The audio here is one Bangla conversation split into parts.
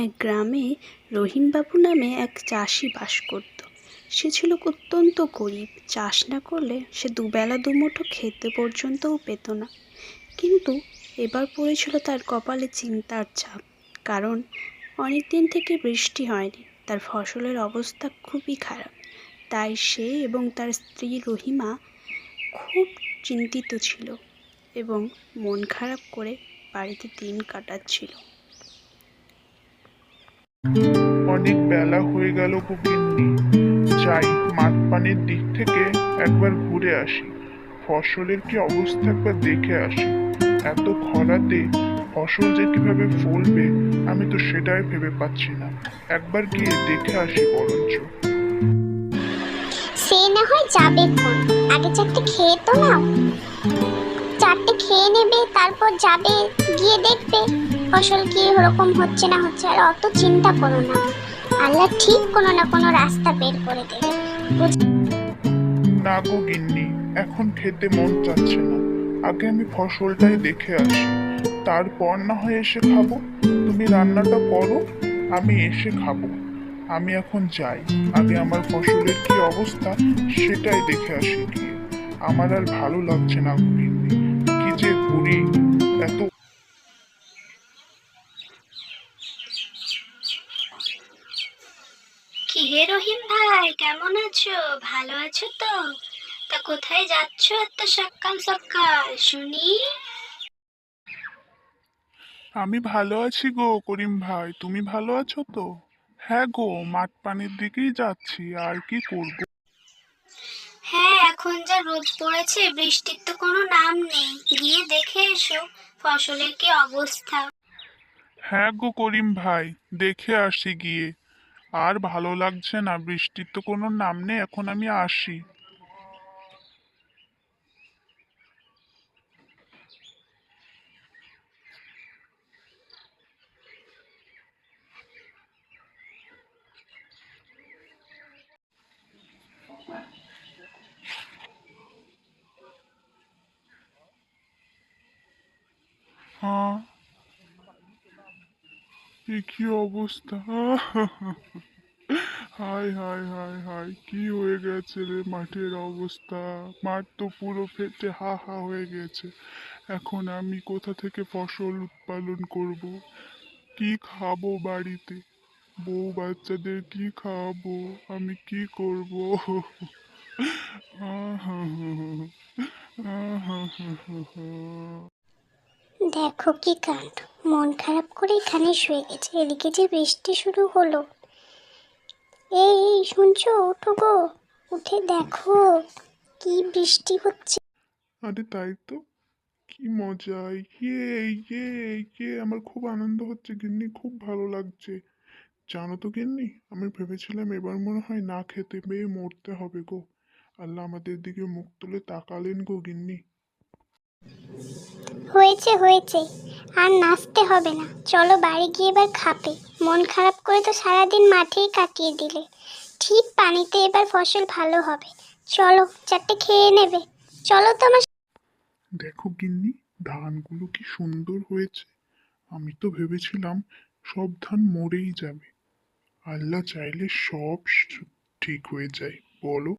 এক গ্রামে রহিমবাবু নামে এক চাষি বাস করত। সে ছিল অত্যন্ত গরিব। চাষ না করলে সে দুবেলা দুমুঠো খেতে পর্যন্তও পেত না। কিন্তু এবার পড়েছিল তার কপালে চিন্তার ছাপ। কারণ অনেক দিন থেকে বৃষ্টি হয়নি, তার ফসলের অবস্থা খুবই খারাপ। তাই সে এবং তার স্ত্রী রহিমা খুব চিন্তিত ছিল এবং মন খারাপ করে বাড়িতে দিন কাটাচ্ছিল। অনেক বেলা হয়ে গেল গো গিন্নি, যাই মাঠ পানির দিক থেকে একবার ঘুরে আসি, ফসলের কি অবস্থা একবার দেখে আসি। এত খরাতে ফসল যে কিভাবে ফলবে আমি তো সেটাই ভেবে পাচ্ছি না। একবার গিয়ে দেখে আসি বরঞ্চ। সে না হয় যাবে কোন, আগে চারটে খেয়ে তো নাও। চারটে খেয়ে নেবে, তারপর যাবে, গিয়ে দেখবে ফসল কি রকম হচ্ছে না হচ্ছে। আর অত চিন্তা করো না, আল্লাহ ঠিক কোনো না কোনো রাস্তা বের করে দেবে। না গো গিন্নি, এখন খেতে মন চাচ্ছে না। আগে আমি ফসলটাই দেখে আসি, তারপর না হয় এসে খাবো। তুমি রান্নাটা করো, আমি এসে খাবো। আমি এখন যাই, আগে আমার ফসলের কি অবস্থা সেটাই দেখে আসি গিয়ে। আমার আর ভালো লাগছে না গো গিন্নি, কি যে করি। এত কি হে রহিম ভাই, কেমন আছো? ভালো আছো তো? তা কোথায় যাচ্ছ এত সকাল সকাল শুনি? আমি ভালো আছি গো করিম ভাই, তুমি ভালো আছো তো? হ্যাঁ গো, মাঠ পানির দিকেই যাচ্ছি, আর কি করব। হ্যাঁ, এখন যা রোদ পড়েছে, বৃষ্টির তো কোনো নাম নেই। গিয়ে দেখে এসো ফসলের কি অবস্থা। হ্যাঁ গো করিম ভাই, দেখে আসি গিয়ে। আর ভালো লাগছে না, বৃষ্টির তো কোনো নাম নেই, এখন আমি আসি। হ্যাঁ, এ কি অবস্থা! হায় হায় হায় হায়, কি হয়ে গেছে রে মাঠের অবস্থা! মাঠ তো পুরো ফেটে হা হা হয়ে গেছে। এখন আমি কোথা থেকে ফসল উৎপাদন করব? কি খাবো বাড়িতে? বউ বাচ্চাদের কি খাওয়াবো? আমি কি করব? দেখো কি কাণ্ড, মন খারাপ করে এখানে শুয়ে গেছে, এদিকে যে বৃষ্টি শুরু হলো। এই এই শুনছো, ওঠো গো, উঠে দেখো কি বৃষ্টি হচ্ছে। আরে তাই তো, কি মজা! ইয়ে ইয়ে ইয়ে, আমার খুব আনন্দ হচ্ছে গিন্নি, খুব ভালো লাগছে। জানো তো গিন্নি, আমি ভেবেছিলাম এবার মনে হয় না খেতে পেয়ে মরতে হবে গো। আল্লাহ আমাদের দিকে মুখ তুলে তাকালেন গো গিন্নি। হয়েছে হয়েছে, আর নাচতে হবে না, চলো বাড়ি গিয়ে এবার খাবে। মন খারাপ করে তো সারাদিন মাঠেই কাটিয়ে দিলে। ঠিক পানিতে এবার ফসল ভালো হবে। চলো চারটে খেয়ে নেবে, চলো তো আমার। দেখো গিন্নি, ধানগুলো কি সুন্দর হয়েছে। আমি তো ভেবেছিলাম সব ধান মরেই যাবে। আল্লাহ চাইলে সব ঠিক হয়ে যায়, বলো।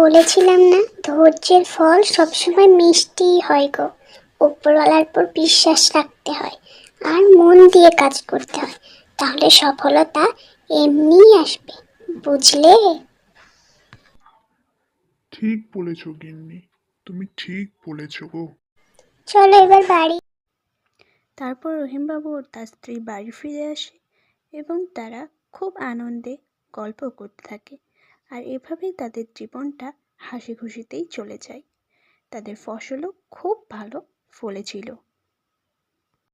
বলেছিলাম না, ধৈর্যের ফল সবসময় মিষ্টিই হয় গো। উপরওয়ালার উপর বিশ্বাস রাখতে হয় আর মন দিয়ে কাজ করতে হয়, তাহলে সফলতা এমনিই আসবে, বুঝলে? ঠিক বলেছো গিন্নি, তুমি ঠিক বলেছো গো। চলো এবার বাড়ি। তারপর রহিমবাবু ও তার স্ত্রী বাড়ি ফিরে আসে এবং তারা খুব আনন্দে গল্প করতে থাকে। আর এভাবেই তাদের জীবনটা হাসি খুশিতেই চলে যায়। তাদের ফসলও খুব ভালো ফলেছিল।